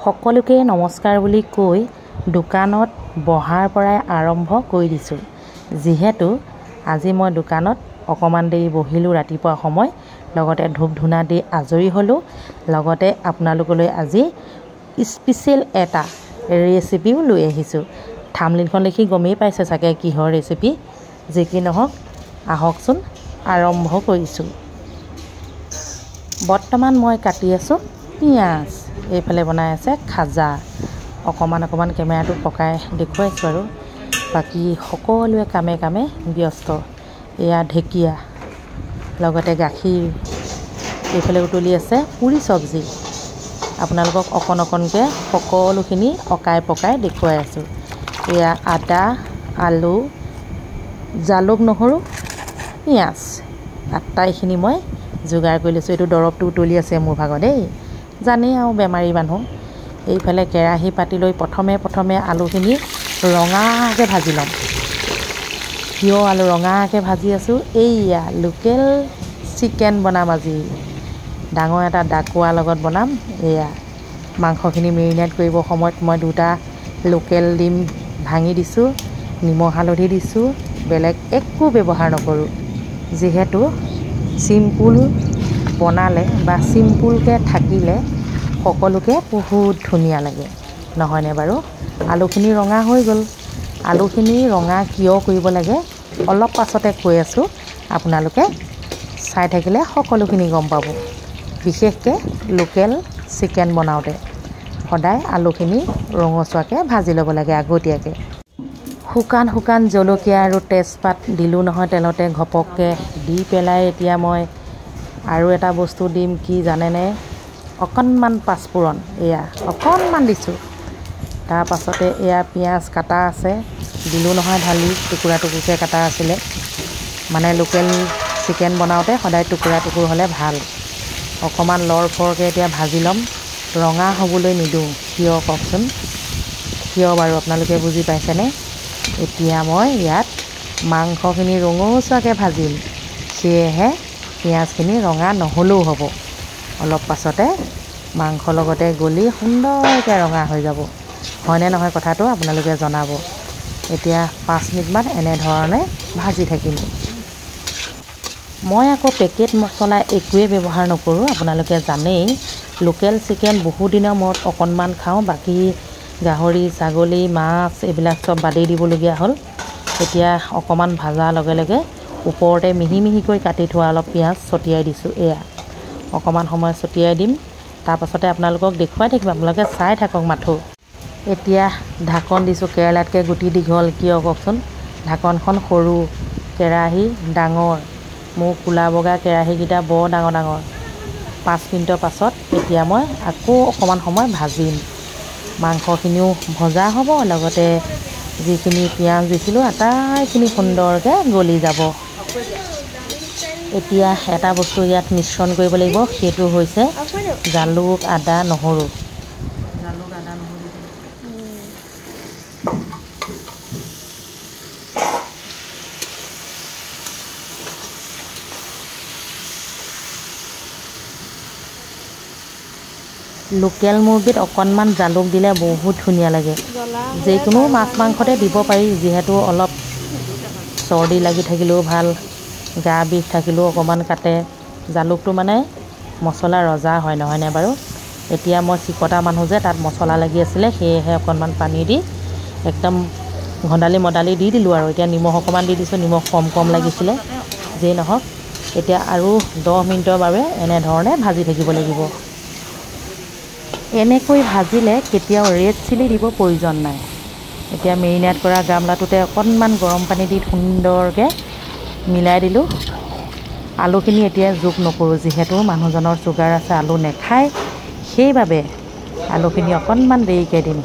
সকলোকে নমস্কাৰ বুলি কৈ দোকানত বহাৰ পৰাই আৰম্ভ কৰি দিছোঁ। যিহেতু আজি মই দোকানত অকমান দেৰি বহিলোঁ ৰাতিপুৱা সময়, লগতে ধূপ ধূনা দি আজৰি হ'লোঁ। লগতে আপোনালোকলৈ আজি স্পেচিয়েল এটা ৰেচিপিও লৈ আহিছোঁ। থাম্বনেইলখন দেখি গমেই পাইছে চাগে কিহৰ ৰেচিপি। যি কি নহওক আহকচোন আৰম্ভ কৰিছোঁ। বৰ্তমান মই কাটি আছোঁ পিঁয়াজ, এইফালে বনাই আছে খাজা। অকণমান কেমেৰাটো পকাই দেখুৱাইছোঁ আৰু বাকী সকলোৱে কামে কামে ব্যস্ত। এয়া ঢেকীয়া, লগতে গাখীৰ, এইফালে উতলি আছে পুৰি চব্জি। আপোনালোকক অকণকৈ সকলোখিনি অকাই পকাই দেখুৱাই আছোঁ। এয়া আদা, আলু, জালুক, নহৰু, পিঁয়াজ, আটাইখিনি মই যোগাৰ কৰি লৈছোঁ। এইটো দৰৱটো উতলি আছে মোৰ ভাগত দেই, জানেই আৰু বেমাৰী মানুহ। এইফালে কেৰাহী পাতি লৈ প্ৰথমে আলুখিনি ৰঙাকৈ ভাজি ল'ম। কিয় আলু ৰঙাকৈ ভাজি আছোঁ? এইয়া লোকেল চিকেন বনাম আজি। ডাঙৰ এটা ডাকুৱাৰ লগত বনাম। এয়া মাংসখিনি মেৰিনেট কৰিব সময়ত মই 2টা লোকেল ডিম ভাঙি দিছোঁ, নিমখ হালধি দিছোঁ, বেলেগ একো ব্যৱহাৰ নকৰোঁ। যিহেতু চিম্পুল বনালে বা চিম্পুলকৈ থাকিলে সকলোকে বহুত ধুনীয়া লাগে, নহয়নে বাৰু? আলুখিনি ৰঙা হৈ গ'ল। আলুখিনি ৰঙা কিয় কৰিব লাগে অলপ পাছতে কৈ আছোঁ, আপোনালোকে চাই থাকিলে সকলোখিনি গম পাব। বিশেষকৈ লোকেল চিকেন বনাওঁতে সদায় আলুখিনি ৰঙচুৱাকৈ ভাজি ল'ব লাগে আগতীয়াকৈ। শুকান জলকীয়া আৰু তেজপাত দিলোঁ নহয় তেলতে ঘপককৈ দি পেলাই এতিয়া মই আৰু এটা বস্তু দিম, কি জানেনে? অকণমান পাঁচফোৰণ, এয়া অকণমান দিছোঁ। তাৰ পাছতে এয়া পিঁয়াজ কাটা আছে, দিলোঁ নহয় ঢালি, টুকুৰা-টুকুৰকৈ কাটা আছিলে। মানে লোকেল চিকেন বনাওঁতে সদায় টুকুৰা-টুকুৰ হ'লে ভাল। অকণমান লৰফৰকৈ এতিয়া ভাজি ল'ম, ৰঙা হ'বলৈ নিদিওঁ। কিয় কওকচোন? কিয় বাৰু আপোনালোকে বুজি পাইছেনে? এতিয়া মই ইয়াত মাংসখিনি ৰঙচুৱাকৈ ভাজিম, সেয়েহে পিঁয়াজখিনি ৰঙা নহ'লেও হ'ব। অলপ পাছতে মাংস লগতে গলি সুন্দৰকৈ ৰঙা হৈ যাব। হয়নে নহয় কথাটো আপোনালোকে জনাব। এতিয়া 5 মিনিটমান এনেধৰণে ভাজি থাকিম। মই আকৌ পেকেট মছলা একোৱেই ব্যৱহাৰ নকৰোঁ। আপোনালোকে জানেই লোকেল চিকেন বহু দিনৰ মূৰত অকণমান খাওঁ, বাকী গাহৰি, ছাগলী, মাছ এইবিলাক চব বাদেই দিবলগীয়া হ'ল। এতিয়া অকণমান ভাজাৰ লগে লগে ওপৰতে মিহিকৈ কাটি থোৱা অলপ পিঁয়াজ ছটিয়াই দিছোঁ। এয়া অকণমান সময় ছটিয়াই দিম, তাৰপাছতে আপোনালোকক দেখুৱাই থাকিম, আপোনালোকে চাই থাকক মাথো। এতিয়া ঢাকন দিছোঁ। কেৰেলাতকৈ গুটি দীঘল, কিয় কওকচোন? ঢাকনখন সৰু, কেৰাহী ডাঙৰ। মোৰ কোলা বগা কেৰাহীকেইটা বৰ ডাঙৰ। 5 মিনিটৰ পাছত এতিয়া মই আকৌ অকণমান সময় ভাজিম। মাংসখিনিও ভজা হ'ব, লগতে যিখিনি পিঁয়াজ দিছিলোঁ আটাইখিনি সুন্দৰকৈ গলি যাব। এতিয়া এটা বস্তু ইয়াত মিশ্ৰণ কৰিব লাগিব, সেইটো হৈছে জালুক, আদা, নহৰু। লোকেল মুৰ্গীত অকণমান জালুক দিলে বহুত ধুনীয়া লাগে। যিকোনো মাছ মাংসতে দিব পাৰি, যিহেতু অলপ চৰ্দি লাগি থাকিলেও ভাল, গা বিষ থাকিলেও অকণমান কাটে। জালুকটো মানে মছলা ৰজা হয়, নহয়নে বাৰু? এতিয়া মই চিকটা মানুহ যে, তাত মছলা লাগি আছিলে, সেয়েহে অকণমান পানী দি একদম মদালি দি দিলোঁ আৰু। এতিয়া নিমখ অকণমান দি দিছোঁ, নিমখ কম লাগিছিলে। যেই নহওক এতিয়া আৰু 10 মিনিটৰ বাবে এনেধৰণে ভাজি থাকিব লাগিব। এনেকৈ ভাজিলে কেতিয়াও ৰেড চিলি দিব প্ৰয়োজন নাই। এতিয়া মেৰিনেট কৰা গামলাটোতে অকণমান গৰম পানী দি সুন্দৰকৈ মিলাই দিলোঁ। আলুখিনি এতিয়া যোগ নকৰোঁ, যিহেতু মানুহজনৰ চুগাৰ আছে, আলু নেখায়, সেইবাবে আলুখিনি অকণমান দেৰিকৈ দিম।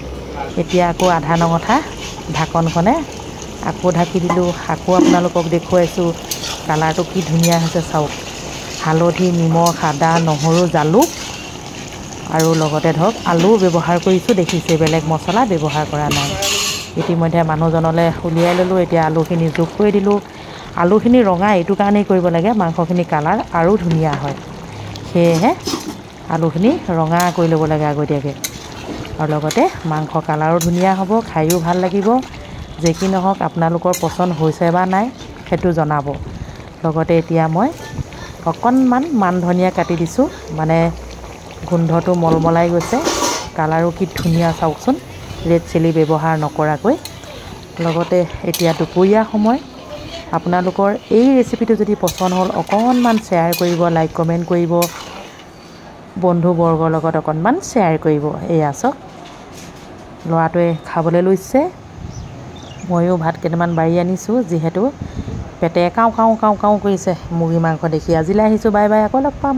এতিয়া আকৌ আধা নঙঠা ঢাকনখনে আকৌ ঢাকি দিলোঁ। আকৌ আপোনালোকক দেখুৱাইছোঁ কালাৰটো কি ধুনীয়া হৈছে চাওক। হালধি, নিমখ, আদা, নহৰু, জালুক আৰু লগতে ধৰক আলু ব্যৱহাৰ কৰিছোঁ, দেখিছে, বেলেগ মছলা ব্যৱহাৰ কৰা নাই। ইতিমধ্যে মানুহজনলৈ উলিয়াই ল'লোঁ। এতিয়া আলুখিনি যোগ কৰি দিলোঁ। আলুখিনি ৰঙা এইটো কাৰণেই কৰিব লাগে, মাংসখিনি কালাৰ আৰু ধুনীয়া হয়, সেয়েহে আলুখিনি ৰঙা কৰি ল'ব লাগে আগতীয়াকৈ। আৰু লগতে মাংস কালাৰো ধুনীয়া হ'ব, খায়ো ভাল লাগিব। যে কি নহওক আপোনালোকৰ পচন্দ হৈছে বা নাই সেইটো জনাব। লগতে এতিয়া মই অকণমান মান ধনিয়া কাটি দিছোঁ, মানে গোন্ধটো মলমলাই গৈছে। কালাৰো কি ধুনীয়া চাওকচোন, ৰেড চিলি ব্যৱহাৰ নকৰাকৈ। লগতে এতিয়া দুপৰীয়া সময়, আপোনালোকৰ এই ৰেচিপিটো যদি পচন্দ হ'ল অকণমান শ্বেয়াৰ কৰিব, লাইক কমেণ্ট কৰিব, বন্ধুবৰ্গৰ লগত অকণমান শ্বেয়াৰ কৰিব। এয়া চাওক ল'ৰাটোৱে খাবলৈ লৈছে, ময়ো ভাত কেইটামান বাঢ়ি আনিছোঁ, যিহেতু পেটে কাওঁ কাওঁ কাওঁ কাওঁ কৰিছে মুৰ্গী মাংস দেখি। আজিলৈ আহিছোঁ, বাই বাই, আকৌ লগ পাম।